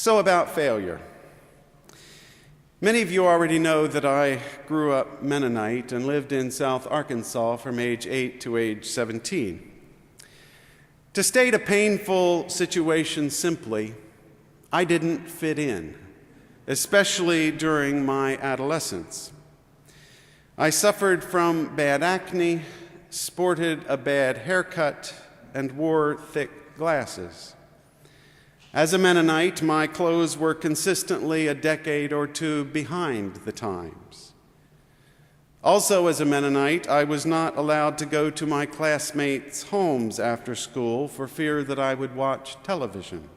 So about failure. Many of you already know that I grew up Mennonite and lived in South Arkansas from age 8 to age 17. To state a painful situation simply, I didn't fit in, especially during my adolescence. I suffered from bad acne, sported a bad haircut, and wore thick glasses. As a Mennonite, my clothes were consistently a decade or two behind the times. Also, as a Mennonite, I was not allowed to go to my classmates' homes after school for fear that I would watch television.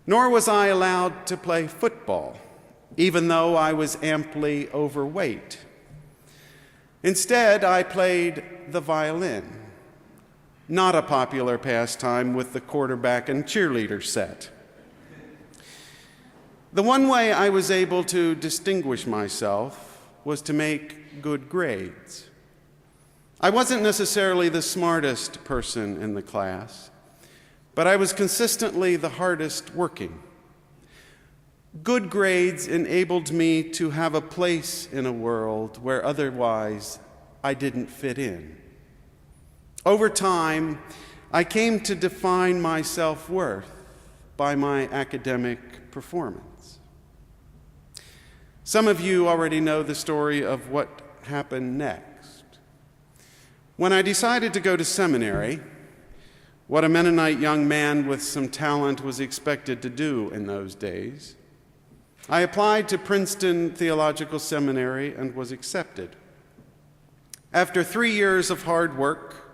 Nor was I allowed to play football, even though I was amply overweight. Instead, I played the violin. Not a popular pastime with the quarterback and cheerleader set. The one way I was able to distinguish myself was to make good grades. I wasn't necessarily the smartest person in the class, but I was consistently the hardest working. Good grades enabled me to have a place in a world where otherwise I didn't fit in. Over time, I came to define my self-worth by my academic performance. Some of you already know the story of what happened next. When I decided to go to seminary, what a Mennonite young man with some talent was expected to do in those days, I applied to Princeton Theological Seminary and was accepted. After 3 years of hard work,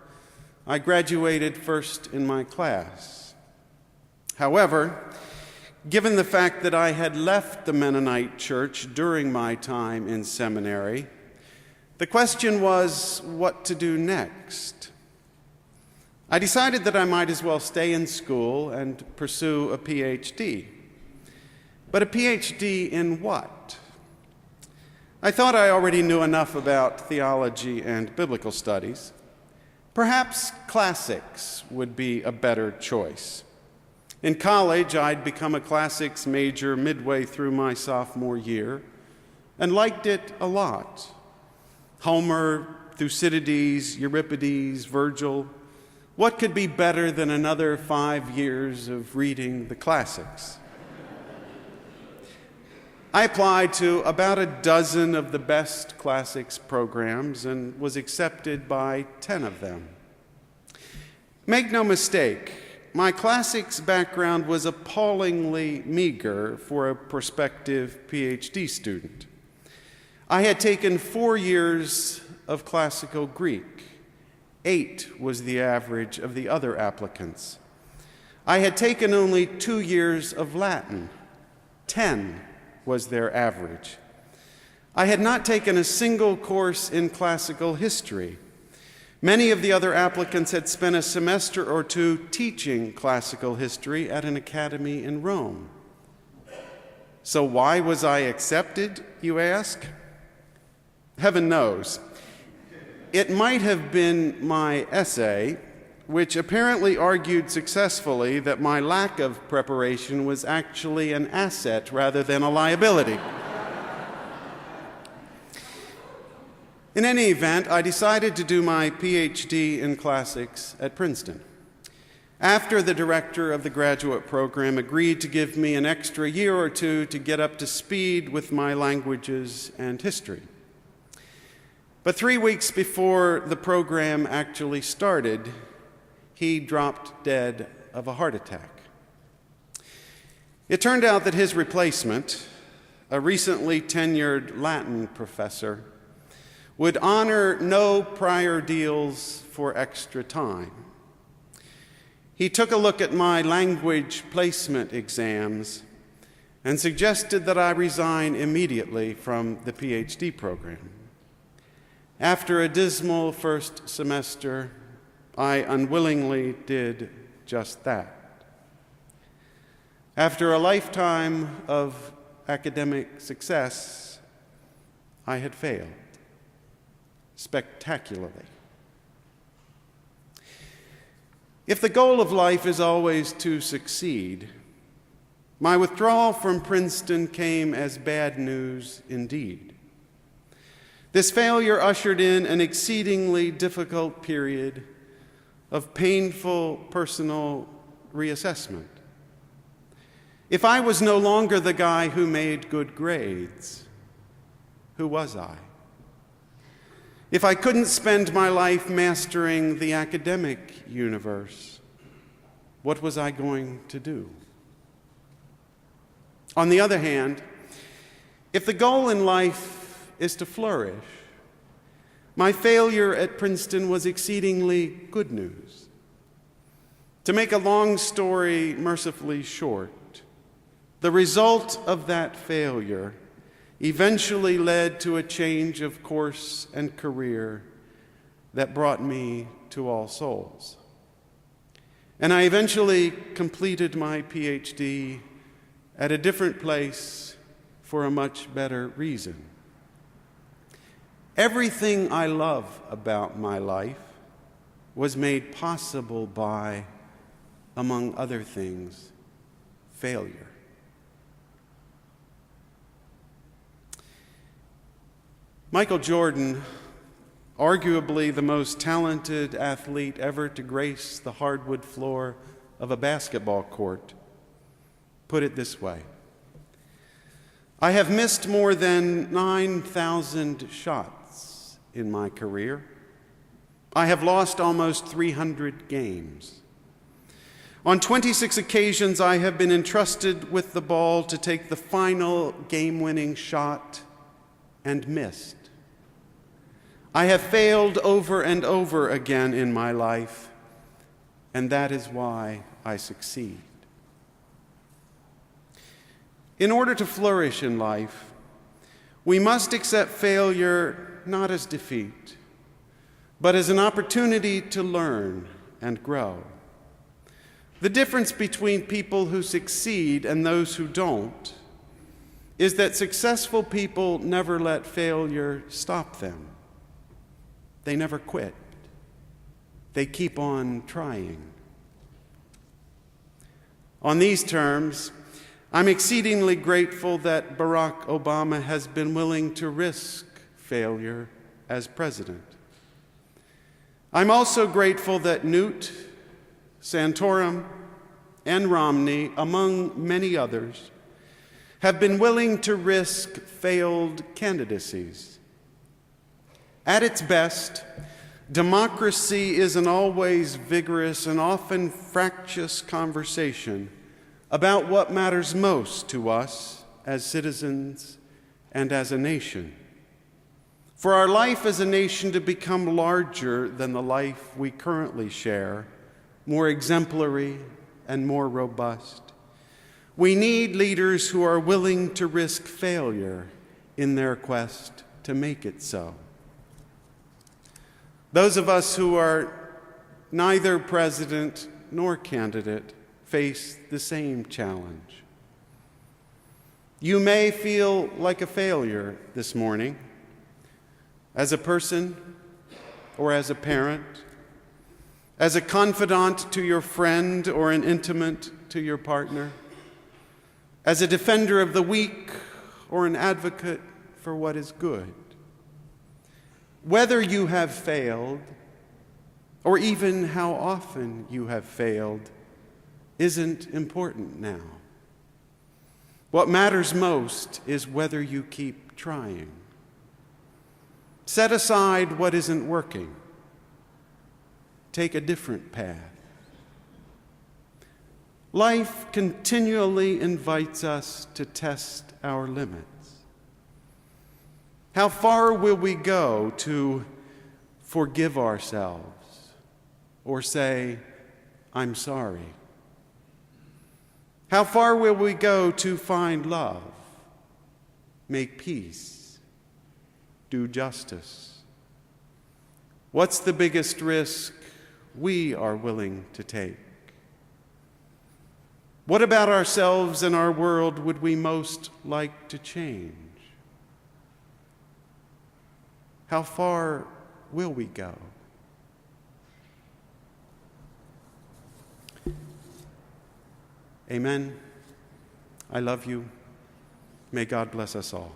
I graduated first in my class. However, given the fact that I had left the Mennonite church during my time in seminary, the question was what to do next. I decided that I might as well stay in school and pursue a PhD. But a PhD in what? I thought I already knew enough about theology and biblical studies. Perhaps classics would be a better choice. In college, I'd become a classics major midway through my sophomore year and liked it a lot. Homer, Thucydides, Euripides, Virgil. What could be better than another 5 years of reading the classics? I applied to about a dozen of the best classics programs and was accepted by 10 of them. Make no mistake, my classics background was appallingly meager for a prospective PhD student. I had taken 4 years of classical Greek. 8 was the average of the other applicants. I had taken only 2 years of Latin. 10 was their average. I had not taken a single course in classical history. Many of the other applicants had spent a semester or two teaching classical history at an academy in Rome. So why was I accepted, you ask? Heaven knows. It might have been my essay, which apparently argued successfully that my lack of preparation was actually an asset rather than a liability. In any event, I decided to do my PhD in classics at Princeton. After the director of the graduate program agreed to give me an extra year or two to get up to speed with my languages and history. But 3 weeks before the program actually started, he dropped dead of a heart attack. It turned out that his replacement, a recently tenured Latin professor, would honor no prior deals for extra time. He took a look at my language placement exams and suggested that I resign immediately from the PhD program. After a dismal first semester, I unwillingly did just that. After a lifetime of academic success, I had failed spectacularly. If the goal of life is always to succeed, My withdrawal from Princeton came as bad news indeed. This failure ushered in an exceedingly difficult period of painful personal reassessment. If I was no longer the guy who made good grades, who was I? If I couldn't spend my life mastering the academic universe, what was I going to do? On the other hand, if the goal in life is to flourish, my failure at Princeton was exceedingly good news. To make a long story mercifully short, the result of that failure eventually led to a change of course and career that brought me to All Souls. And I eventually completed my PhD at a different place for a much better reason. Everything I love about my life was made possible by, among other things, failure. Michael Jordan, arguably the most talented athlete ever to grace the hardwood floor of a basketball court, put it this way: I have missed more than 9,000 shots in my career. I have lost almost 300 games. On 26 occasions, I have been entrusted with the ball to take the final game-winning shot and missed. I have failed over and over again in my life, and that is why I succeed. In order to flourish in life, we must accept failure not as defeat, but as an opportunity to learn and grow. The difference between people who succeed and those who don't is that successful people never let failure stop them. They never quit. They keep on trying. On these terms, I'm exceedingly grateful that Barack Obama has been willing to risk failure as president. I'm also grateful that Newt, Santorum, and Romney, among many others, have been willing to risk failed candidacies. At its best, democracy is an always vigorous and often fractious conversation about what matters most to us as citizens and as a nation. For our life as a nation to become larger than the life we currently share, more exemplary and more robust, we need leaders who are willing to risk failure in their quest to make it so. Those of us who are neither president nor candidate face the same challenge. You may feel like a failure this morning, as a person or as a parent, as a confidant to your friend or an intimate to your partner, as a defender of the weak or an advocate for what is good. Whether you have failed, or even how often you have failed, isn't important now. What matters most is whether you keep trying. Set aside what isn't working. Take a different path. Life continually invites us to test our limits. How far will we go to forgive ourselves or say, I'm sorry? How far will we go to find love, make peace, do justice? What's the biggest risk we are willing to take? What about ourselves and our world would we most like to change? How far will we go? Amen I love you. May God bless us all.